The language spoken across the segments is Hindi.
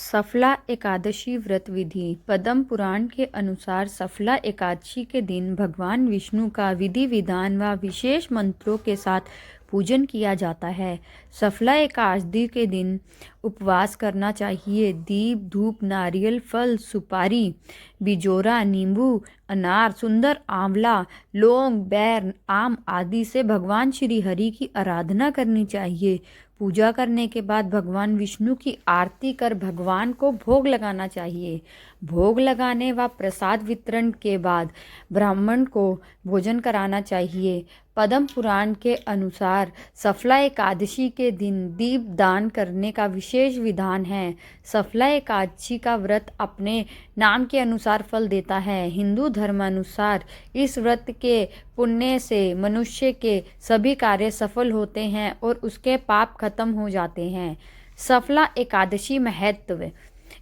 सफला एकादशी व्रत विधि। पद्म पुराण के अनुसार सफला एकादशी के दिन भगवान विष्णु का विधि विधान व विशेष मंत्रों के साथ पूजन किया जाता है। सफला एकादशी के दिन उपवास करना चाहिए। दीप, धूप, नारियल, फल, सुपारी, बिजोरा, नींबू, अनार, सुंदर आंवला, लौंग, बैर, आम आदि से भगवान श्री हरि की आराधना करनी चाहिए। पूजा करने के बाद भगवान विष्णु की आरती कर भगवान को भोग लगाना चाहिए। भोग लगाने व प्रसाद वितरण के बाद ब्राह्मण को भोजन कराना चाहिए। पद्म पुराण के अनुसार सफला एकादशी के दिन दीप दान करने का विशेष विधान है। सफला एकादशी का व्रत अपने नाम के अनुसार फल देता है। हिंदू धर्मानुसार इस व्रत के पुण्य से मनुष्य के सभी कार्य सफल होते हैं और उसके पाप खत्म हो जाते हैं। सफला एकादशी महत्व।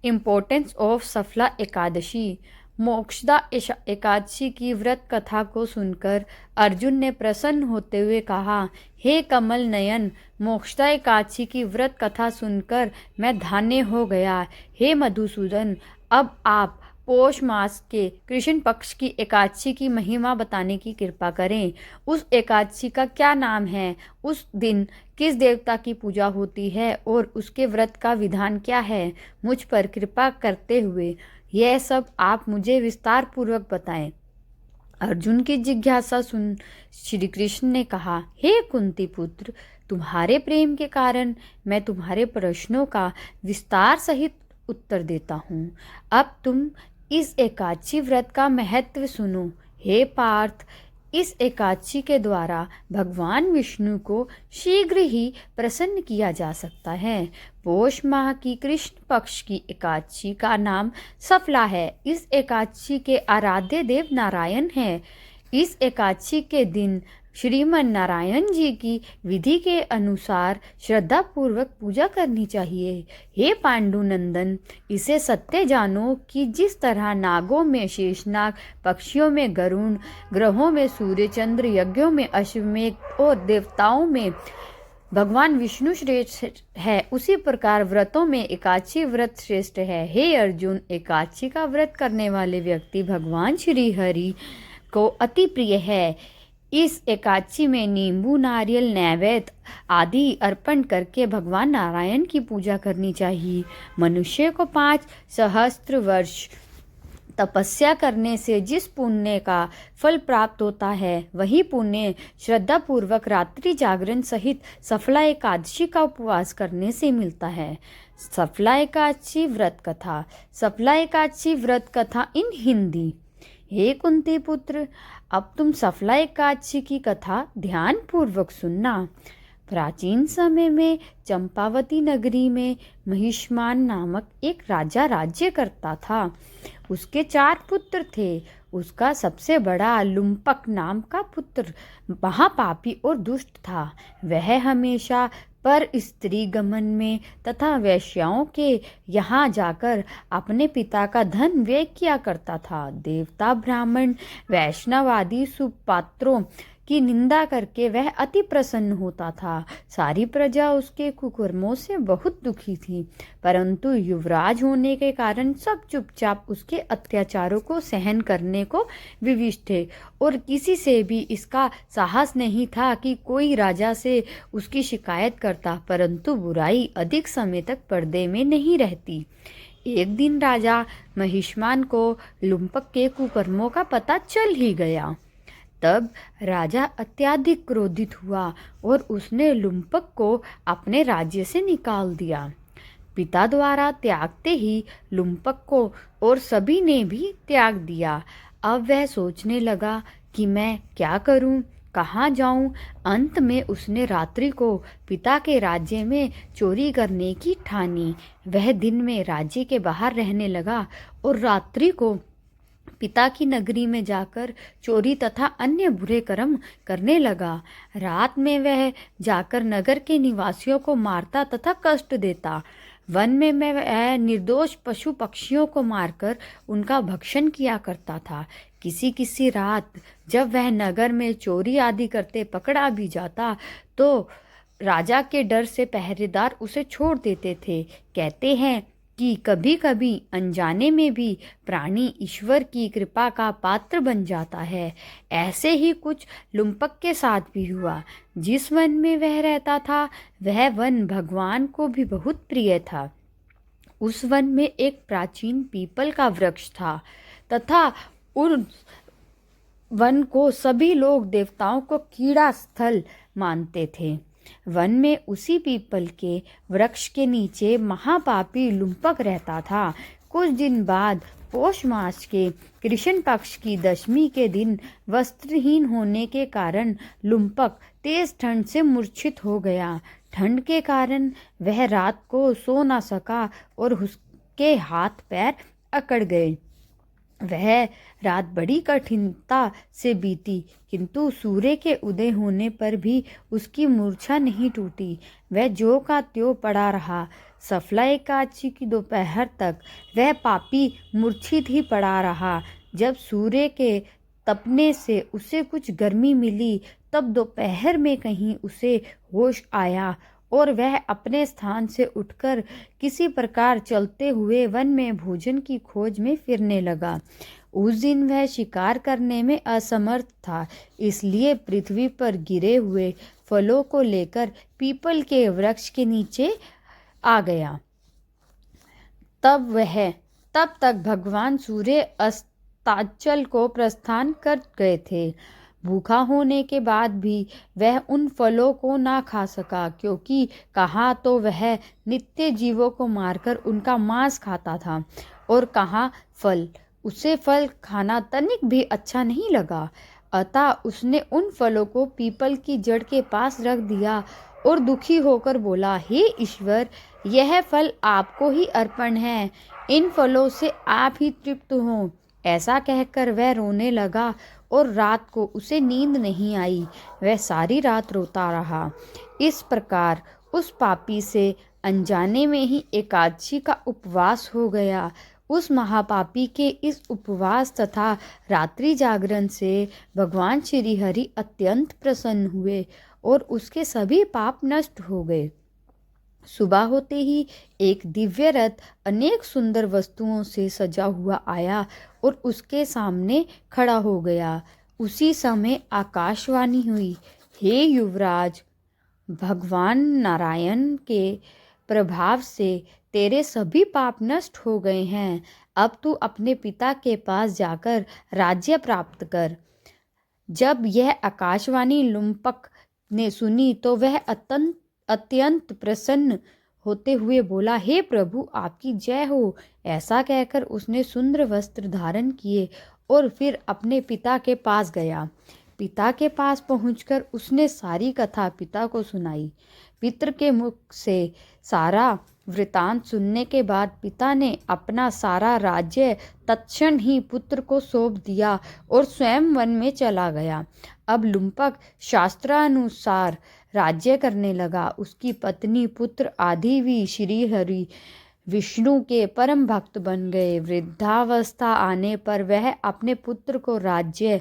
Importance of Saphala Ekadashi. मोक्षदा एकादशी की व्रत कथा को सुनकर अर्जुन ने प्रसन्न होते हुए कहा, हे कमल नयन, मोक्षदा एकादशी की व्रत कथा सुनकर मैं धन्य हो गया। हे मधुसूदन, अब आप पौष मास के कृष्ण पक्ष की एकादशी की महिमा बताने की कृपा करें। उस एकादशी का क्या नाम है? उस दिन किस देवता की पूजा होती है और उसके व्रत का विधान क्या है? मुझ पर कृपा करते हुए यह सब आप मुझे विस्तार पूर्वक बताएं। अर्जुन की जिज्ञासा सुन श्री कृष्ण ने कहा, हे कुंती पुत्र, तुम्हारे प्रेम के कारण मैं तुम्हारे प्रश्नों का विस्तार सहित उत्तर देता हूँ। अब तुम इस एकादशी व्रत का महत्व सुनो। हे पार्थ, इस एकादशी के द्वारा भगवान विष्णु को शीघ्र ही प्रसन्न किया जा सकता है। पौष माह की कृष्ण पक्ष की एकादशी का नाम सफला है। इस एकादशी के आराध्य देव नारायण हैं। इस एकादशी के दिन श्रीमन नारायण जी की विधि के अनुसार श्रद्धा पूर्वक पूजा करनी चाहिए। हे पांडुनंदन, इसे सत्य जानो कि जिस तरह नागों में शेषनाग, पक्षियों में गरुण, ग्रहों में सूर्य चंद्र, यज्ञों में अश्वमेघ और देवताओं में भगवान विष्णु श्रेष्ठ है, उसी प्रकार व्रतों में एकादशी व्रत श्रेष्ठ है। हे अर्जुन, एकादशी का व्रत करने वाले व्यक्ति भगवान श्री हरि को अति प्रिय है। इस एकादशी में नींबू, नारियल, नैवेद्य आदि अर्पण करके भगवान नारायण की पूजा करनी चाहिए। मनुष्य को 5 सहस्त्र वर्ष तपस्या करने से जिस पुण्य का फल प्राप्त होता है, वही पुण्य श्रद्धा पूर्वक रात्रि जागरण सहित सफला एकादशी का उपवास करने से मिलता है। सफला एकादशी व्रत कथा। सफला एकादशी व्रत कथा इन हिंदी। हे कुंती पुत्र, अब तुम सफला एकादशी की कथा ध्यान पूर्वक सुनना। प्राचीन समय में चंपावती नगरी में महिष्मान नामक एक राजा राज्य करता था। उसके 4 पुत्र थे। उसका सबसे बड़ा लुम्पक नाम का पुत्र महापापी और दुष्ट था। वह हमेशा पर स्त्री गमन में तथा वेश्याओं के यहाँ जाकर अपने पिता का धन व्यय किया करता था। देवता, ब्राह्मण, वैष्णव आदि सुपात्रों की निंदा करके वह अति प्रसन्न होता था। सारी प्रजा उसके कुकर्मों से बहुत दुखी थी, परंतु युवराज होने के कारण सब चुपचाप उसके अत्याचारों को सहन करने को विवश थे और किसी से भी इसका साहस नहीं था कि कोई राजा से उसकी शिकायत करता, परंतु बुराई अधिक समय तक पर्दे में नहीं रहती। एक दिन राजा महिष्मान को लुम्पक के कुकर्मों का पता चल ही गया। तब राजा अत्यधिक क्रोधित हुआ और उसने लुम्पक को अपने राज्य से निकाल दिया। पिता द्वारा त्यागते ही लुम्पक को और सभी ने भी त्याग दिया। अब वह सोचने लगा कि मैं क्या करूं, कहाँ जाऊं। अंत में उसने रात्रि को पिता के राज्य में चोरी करने की ठानी। वह दिन में राज्य के बाहर रहने लगा और रात्रि को पिता की नगरी में जाकर चोरी तथा अन्य बुरे कर्म करने लगा। रात में वह जाकर नगर के निवासियों को मारता तथा कष्ट देता। वन में वह निर्दोष पशु पक्षियों को मारकर उनका भक्षण किया करता था। किसी किसी रात जब वह नगर में चोरी आदि करते पकड़ा भी जाता तो राजा के डर से पहरेदार उसे छोड़ देते थे। कहते हैं कि कभी कभी अनजाने में भी प्राणी ईश्वर की कृपा का पात्र बन जाता है। ऐसे ही कुछ लुम्पक के साथ भी हुआ। जिस वन में वह रहता था वह वन भगवान को भी बहुत प्रिय था। उस वन में एक प्राचीन पीपल का वृक्ष था तथा उस वन को सभी लोग देवताओं को कीड़ा स्थल मानते थे। वन में उसी पीपल के वृक्ष के नीचे महापापी लुम्पक रहता था। कुछ दिन बाद पौष मास के कृष्ण पक्ष की दशमी के दिन वस्त्रहीन होने के कारण लुम्पक तेज ठंड से मूर्छित हो गया। ठंड के कारण वह रात को सो न सका और उसके हाथ पैर अकड़ गए। वह रात बड़ी कठिनता से बीती, किंतु सूर्य के उदय होने पर भी उसकी मूर्छा नहीं टूटी। वह ज्यों का त्यों पड़ा रहा। सफला एकादशी की दोपहर तक वह पापी मूर्छित ही पड़ा रहा। जब सूर्य के तपने से उसे कुछ गर्मी मिली तब दोपहर में कहीं उसे होश आया और वह अपने स्थान से उठकर किसी प्रकार चलते हुए वन में भोजन की खोज में फिरने लगा। उस दिन वह शिकार करने में असमर्थ था, इसलिए पृथ्वी पर गिरे हुए फलों को लेकर पीपल के वृक्ष के नीचे आ गया। तब तक भगवान सूर्य अस्ताचल को प्रस्थान कर गए थे। भूखा होने के बाद भी वह उन फलों को ना खा सका, क्योंकि कहाँ तो वह नित्य जीवों को मारकर उनका मांस खाता था और कहाँ फल। उसे फल खाना तनिक भी अच्छा नहीं लगा। अतः उसने उन फलों को पीपल की जड़ के पास रख दिया और दुखी होकर बोला, हे ईश्वर, यह फल आपको ही अर्पण है। इन फलों से आप ही तृप्त हों। ऐसा कहकर वह रोने लगा और रात को उसे नींद नहीं आई। वह सारी रात रोता रहा। इस प्रकार उस पापी से अनजाने में ही एकादशी का उपवास हो गया। उस महापापी के इस उपवास तथा रात्रि जागरण से भगवान श्री हरि अत्यंत प्रसन्न हुए और उसके सभी पाप नष्ट हो गए। सुबह होते ही एक दिव्य रथ अनेक सुंदर वस्तुओं से सजा हुआ आया और उसके सामने खड़ा हो गया। उसी समय आकाशवाणी हुई, हे युवराज, भगवान नारायण के प्रभाव से तेरे सभी पाप नष्ट हो गए हैं। अब तू अपने पिता के पास जाकर राज्य प्राप्त कर। जब यह आकाशवाणी लुम्पक ने सुनी तो वह अत्यंत प्रसन्न होते हुए बोला, हे प्रभु, आपकी जय हो। ऐसा कहकर उसने सुंदर वस्त्र धारण किए और फिर अपने पिता के पास गया। पिता के पास पहुंचकर उसने सारी कथा पिता को सुनाई। पितर के मुख से सारा वृतांत सुनने के बाद पिता ने अपना सारा राज्य तत्क्षण ही पुत्र को सौंप दिया और स्वयं वन में चला गया। अब लुम्पक शास्त्रानुसार राज्य करने लगा। उसकी पत्नी, पुत्र आदि भी श्री हरि विष्णु के परम भक्त बन गए। वृद्धावस्था आने पर वह अपने पुत्र को राज्य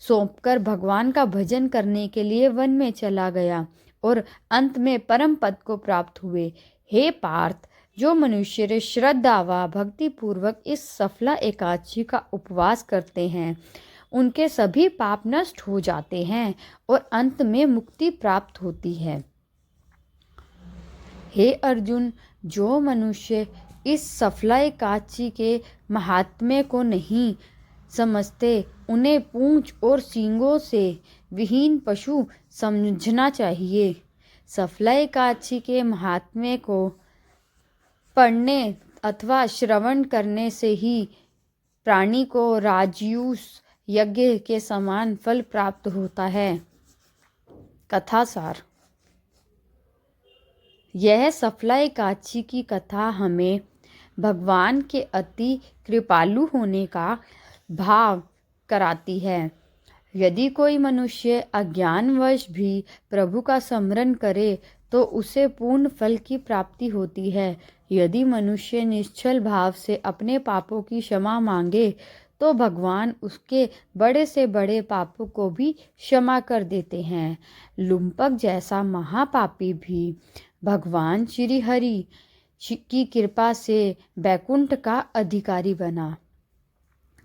सौंपकर भगवान का भजन करने के लिए वन में चला गया और अंत में परम पद को प्राप्त हुए। हे पार्थ, जो मनुष्य श्रद्धा व भक्ति पूर्वक इस सफला एकादशी का उपवास करते हैं उनके सभी पाप नष्ट हो जाते हैं और अंत में मुक्ति प्राप्त होती है। हे अर्जुन, जो मनुष्य इस सफला एकादशी के महात्म्य को नहीं समझते उन्हें पूंछ और सींगों से विहीन पशु समझना चाहिए। सफला एकादशी के महात्म्य को पढ़ने अथवा श्रवण करने से ही प्राणी को राजयूष यज्ञ के समान फल प्राप्त होता है। कथासार। यह सफला एकादशी की कथा हमें भगवान के अति कृपालु होने का भाव कराती है। यदि कोई मनुष्य अज्ञानवश भी प्रभु का स्मरण करे तो उसे पूर्ण फल की प्राप्ति होती है। यदि मनुष्य निश्चल भाव से अपने पापों की क्षमा मांगे तो भगवान उसके बड़े से बड़े पापों को भी क्षमा कर देते हैं। लुम्पक जैसा महापापी भी भगवान श्री हरि की कृपा से बैकुंठ का अधिकारी बना।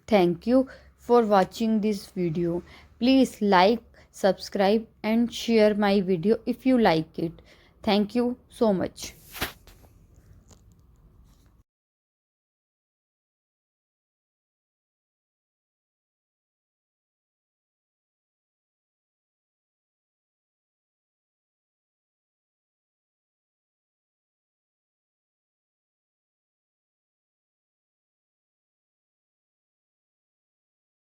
Thank you for watching this video. Please like, subscribe and share my video if you like it. Thank you so much.